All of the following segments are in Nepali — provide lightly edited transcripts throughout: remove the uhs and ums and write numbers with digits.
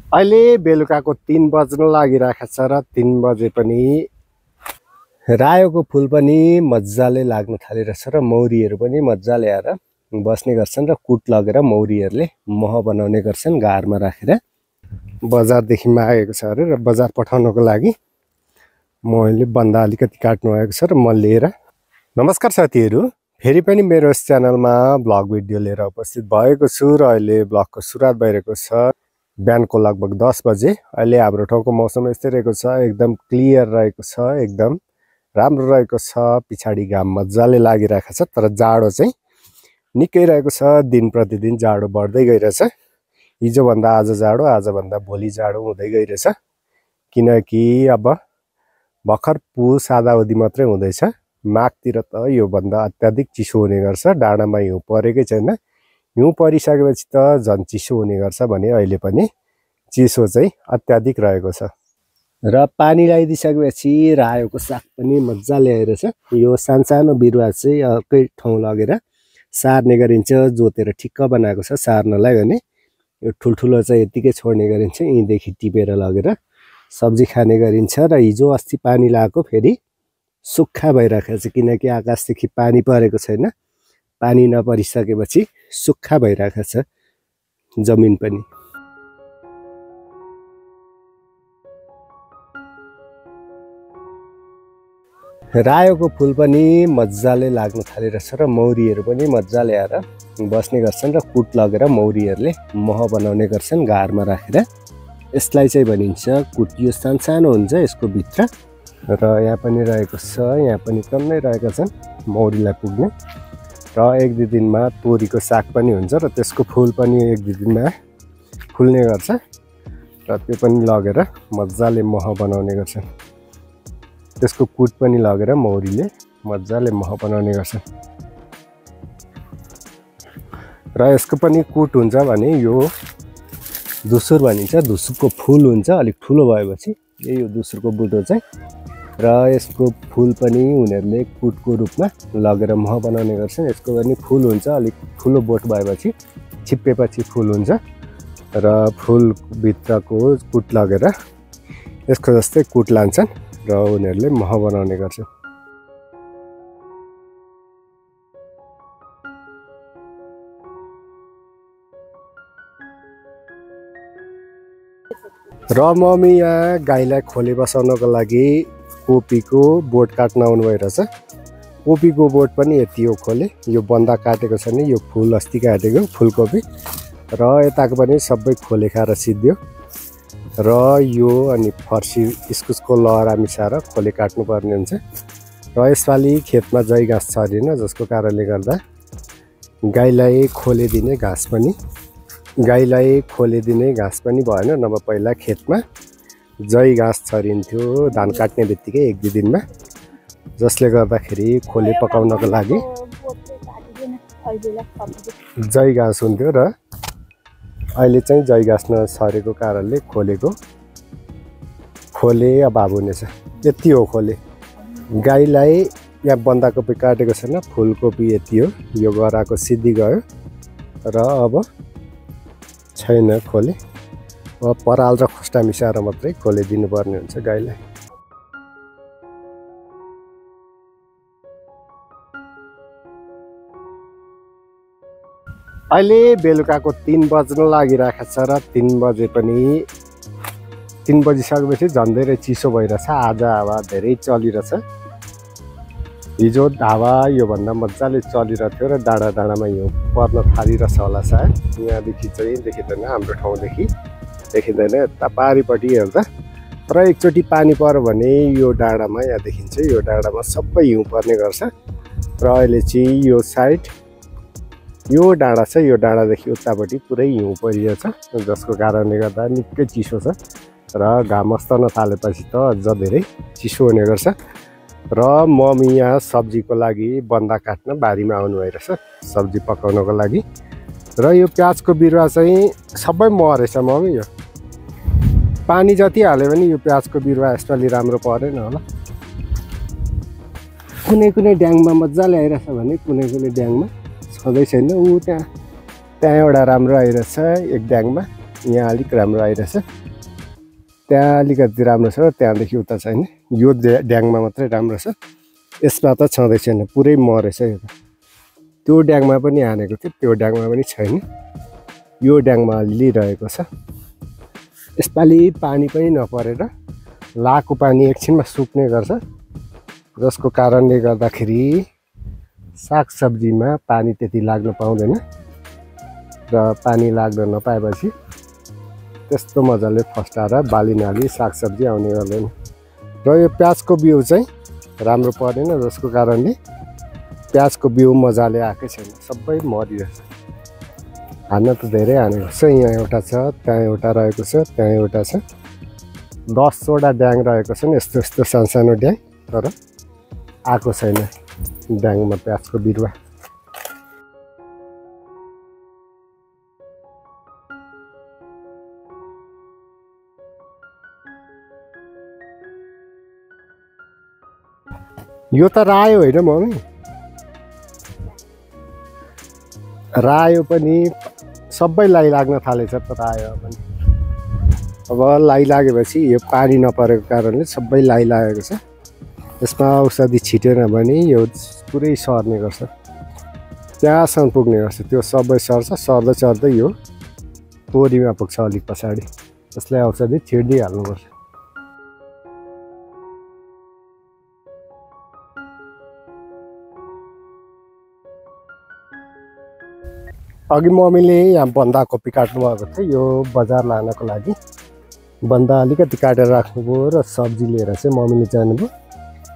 अहिले बेलुकाको 3 बज्न लागिरहेको छ र 3 बजे पनि रायोको फुल पनि मजाले लाग्न थालिरहेछ र मौरीहरू पनि मजाले आएर बस्ने गर्छन् र कुट लगेर मौरीहरूले मह बनाउने गर्छन् घारमा राखेर। बजारदेखि मागेको छ अरे र बजार पठाउनको लागि मैले बन्दा अलिकति काट्नु आएको छ र म लिएर। नमस्कार साथीहरू, फेरि पनि मेरो यस च्यानलमा ब्लग भिडियो लिएर उपस्थित भएको छु र अहिले ब्लगको सुरुवात भइरहेको छ बिहानको लगभग 10 बजे। अहिले हाम्रो ठाउँको मौसम यस्तै रहेको छ, एकदम क्लियर रहेको छ, एकदम राम्रो रहेको छ। पछाडि घाम मजाले लागिरहेको छ तर जाडो चाहिँ निकै रहेको छ। दिन प्रतिदिन जाडो बढ्दै गइरहेछ। हिजोभन्दा आज जाडो, आजभन्दा भोलि जाडो हुँदै गइरहेछ। किनकि अब भर्खर पुस आधावधि मात्रै हुँदैछ। माघतिर त योभन्दा अत्याधिक चिसो हुने गर्छ। डाँडामा हिउँ परेकै छैन, हिउँ परिसकेपछि त झन् चिसो हुने गर्छ भने अहिले पनि चिसो चाहिँ अत्याधिक रहेको छ। र पानी लगाइदिइसकेपछि रायोको साग पनि मजाले आइरहेछ। यो सानो बिरुवा चाहिँ अर्कै ठाउँ लगेर सार्ने गरिन्छ, जोतेर ठिक्क बनाएको छ सार्नलाई भने। यो ठुल्ठुलो चाहिँ यतिकै छोड्ने गरिन्छ, यहीँदेखि टिपेर लगेर सब्जी खाने गरिन्छ। र हिजो अस्ति पानी लगाएको फेरि सुक्खा भइरहेको छ, किनकि आकाशदेखि पानी परेको छैन। पानी नपरिसकेपछि सुक्खा भइरहेको छ जमिन पनि। रायोको फुल पनि मजाले लाग्न थालिरहेछ र मौरीहरू पनि मजाले आएर बस्ने गर्छन् र कुट लगेर मौरीहरूले मह बनाउने गर्छन् घारमा राखेर। यसलाई चाहिँ भनिन्छ कुट। यो सानो हुन्छ यसको भित्र र यहाँ पनि रहेको छ, यहाँ पनि टन्नै रहेका छन् मौरीलाई पुग्ने। र 1-2 दिनमा तोरीको साग पनि हुन्छ र त्यसको फुल पनि 1-2 दिनमा फुल्ने गर्छ र त्यो पनि लगेर मजाले मह बनाउने गर्छन्। त्यसको कुट पनि लगेर मौरीले मजाले मह बनाउने गर्छन्। र यसको पनि कुट हुन्छ भने यो धुसुर भनिन्छ। धुसुरको फुल हुन्छ अलिक ठुलो भएपछि, यही हो धुसुरको बुटो चाहिँ। र यसको फुल पनि उनीहरूले कुटको रूपमा लगेर मह बनाउने गर्छन्। यसको पनि फुल हुन्छ, अलिक ठुलो बोट भएपछि छिप्पेपछि फुल हुन्छ र फुलभित्रको कुट लगेर यसको जस्तै कुट लान्छन् र उनीहरूले मह बनाउने गर्छन्। र मम्मी यहाँ गाईलाई खोले बसाउनको लागि कोपीको बोट काट्न आउनु भइरहेछ। कोपीको बोट पनि यति हो खोले। यो बन्दा काटेको छ नि, यो फुल अस्ति काटेको फुलकोपी र यताको पनि सबै खोले खाएर सिद्धियो। र यो अनि फर्सी इस्कुसको लहरा मिसाएर खोले काट्नुपर्ने हुन्छ। र यसपालि खेतमा जै घाँस छरिन, जसको कारणले गर्दा गाईलाई खोले दिने घाँस पनि भएन। नभए पहिला खेतमा जै घाँस छरिन्थ्यो धान काट्ने बित्तिकै 1-2 दिनमा, जसले गर्दाखेरि खोले पकाउनको लागि जै घाँस हुन्थ्यो। र अहिले चाहिँ जै घाँस नछरेको कारणले खोले अभाव हुनेछ। यति हो खोले। गाईलाई यहाँ बन्दाकोपी काटेको छैन, फुलकोपी यति हो। यो गराको सिद्धि गयो र अब छैन खोले। अब पराल र खोस्टा मिसाएर मात्रै खोले दिनुपर्ने हुन्छ गाईलाई। अहिले बेलुकाको 3 बज्न लागिरहेको छ र 3 बजे पनि 3 बजिसकेपछि झन्डै चिसो भइरहेछ। आज हावा धेरै चलिरहेछ। हिजो हावा योभन्दा मजाले चलिरहेको थियो र डाँडामा हिउँ पर्न थालिरहेछ होला सायद। यहाँदेखि चाहिँ देखिँदैन, हाम्रो ठाउँदेखि देखिँदैन यता पारिपट्टि हेर्दा। तर एकचोटि पानी पर्यो भने यो डाँडामा, यहाँ देखिन्छ यो डाँडामा सबै हिउँ पर्ने गर्छ। र अहिले चाहिँ यो साइड यो डाँडा छ, यो डाँडादेखि उतापट्टि पुरै हिउँ परिरहेछ, जसको कारणले गर्दा निकै चिसो छ। र घाम अस्ताउन थालेपछि त अझ धेरै चिसो हुने गर्छ। र मम्मी यहाँ सब्जीको लागि बन्दा काट्न बारीमा आउनु भइरहेछ, सब्जी पकाउनको लागि। र यो प्याजको बिरुवा चाहिँ सबै मरेछ मम्मी। यो पानी जति हाल्यो भने यो प्याजको बिरुवा यसपालि राम्रो परेन होला। कुनै ड्याङमा मजाले आइरहेछ भने कुनै ड्याङमा छँदै छैन। त्यहाँ एउटा राम्रो आइरहेछ एक ड्याङमा, यहाँ अलिक राम्रो आइरहेछ, त्यहाँ अलिकति राम्रो छ, त्यहाँदेखि उता छैन। यो ड्याङमा मात्रै राम्रो छ, यसमा त छँदै छैन, पुरै मरेछ यो त। त्यो ड्याङमा पनि हानेको थियो, त्यो ड्याङमा पनि छैन, यो ड्याङमा अलि रहेको छ। यसपालि पानी पनि नपरेर लाको पानी एकछिनमा सुक्ने गर्छ, जसको कारणले गर्दाखेरि सागसब्जीमा पानी त्यति लाग्न पाउँदैन र पानी लाग्न नपाएपछि त्यस्तो मजाले फस्टाएर बालीनाली सागसब्जी आउने गर्दैन। र यो प्याजको बिउ चाहिँ राम्रो परेन, जसको कारणले प्याजको बिउ मजाले आएकै छैन, सबै मरिरहेछ। हान्न त धेरै हानेको छ, यहाँ एउटा छ, त्यहाँ एउटा रहेको छ, त्यहाँ एउटा छ, 10वटा ड्याङ रहेको छन्, यस्तो यस्तो सानो ड्याङ, तर आएको छैन ड्याङमा प्याजको बिरुवा। यो त रायो होइन मम्मी, रायो पनि सबै लाई लाग्न थालेछ त रायो पनि। अब लाई लागेपछि यो पानी नपरेको कारणले सबै लाई लागेको छ, यसमा औषधि छिटेन भने यो पुरै सर्ने गर्छ, त्यहाँसम्म पुग्ने गर्छ, त्यो सबै सर्छ, सर्दै सर्दै यो पोरीमा पुग्छ अलिक पछाडि, त्यसलाई औषधि छिटिदिइहाल्नुपर्छ। अघि मम्मीले यहाँ बन्दाकोपी काट्नु भएको थियो, यो बजार लानको लागि बन्दा अलिकति काटेर राख्नुभयो र सब्जी लिएर चाहिँ मम्मीले जानुभयो।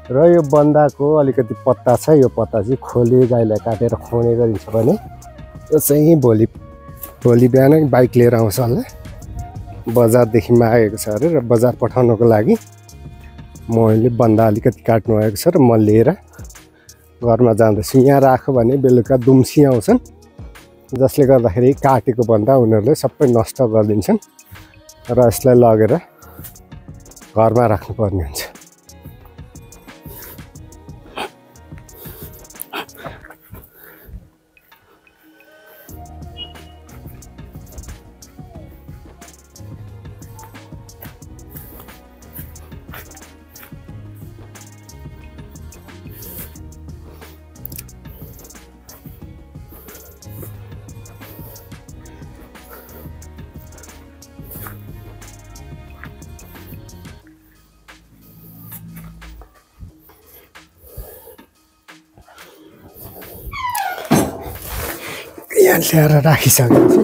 र यो बन्दाको अलिकति पत्ता छ, यो पत्ता चाहिँ खोले गाईलाई काटेर खुवाउने गरिन्छ भने यो चाहिँ भोलि बिहानै बाइक लिएर आउँछ होला, बजारदेखि मागेको छ अरे, र बजार पठाउनको लागि मैले बन्दा अलिकति काट्नु भएको छ र म लिएर घरमा जाँदैछु। यहाँ राख्यो भने बेलुका दुम्सी आउँछन्, जसले गर्दाखेरि काटेको बन्दा उनीहरूले सबै नष्ट गरिदिन्छन् र यसलाई लगेर घरमा राख्नुपर्ने हुन्छ। यहाँ ल्याएर राखिसकेपछि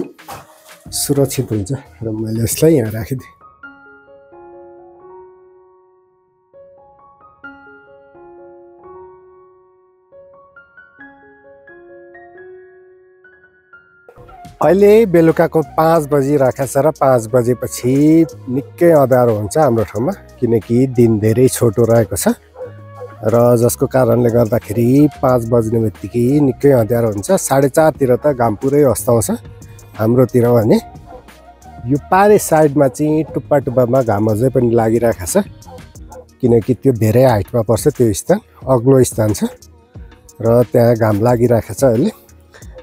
सुरक्षित हुन्छ र मैले यसलाई यहाँ राखिदिएँ। अहिले बेलुकाको 5 बजिरहेको छ र 5 बजेपछि निकै अँध्यारो हुन्छ हाम्रो ठाउँमा, किनकि दिन धेरै छोटो रहेको छ र जसको कारणले गर्दाखेरि 5 बज्ने बित्तिकै निकै अँध्यारो हुन्छ। 4:30 तिर त घाम पुरै अस्ताउँछ हाम्रोतिर भने। यो पारे साइडमा चाहिँ टुप्पा टुप्पामा घाम अझै पनि लागिरहेको छ, किनकि त्यो धेरै हाइटमा पर्छ, त्यो स्थान अग्लो स्थान छ र त्यहाँ घाम लागिरहेको छ अहिले।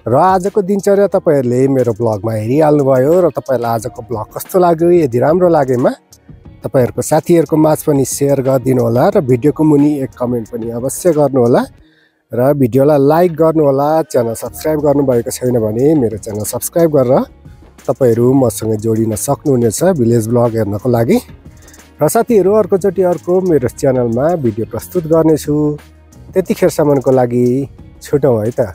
र आजको दिनचर्या तपाईँहरूले मेरो ब्लगमा हेरिहाल्नुभयो र तपाईँलाई आजको ब्लग कस्तो लाग्यो, यदि राम्रो लागेमा तपाईहरुको साथीहरुको माझ पनि शेयर गरिदिनु होला र भिडियोको मुनि एक कमेन्ट पनि अवश्य गर्नु होला र भिडियोलाई लाइक गर्नु होला। च्यानल सब्स्क्राइब गर्नुभएको छैन भने मेरो च्यानल सब्स्क्राइब गरेर तपाईहरु मसँग जोडिन सक्नुहुनेछ भिलेज ब्लग हेर्नको लागि। र साथीहरु अर्कोचोटि अर्को मेरो च्यानलमा भिडियो प्रस्तुत गर्नेछु, त्यतिखेरसम्मको लागि छुटौँ है त।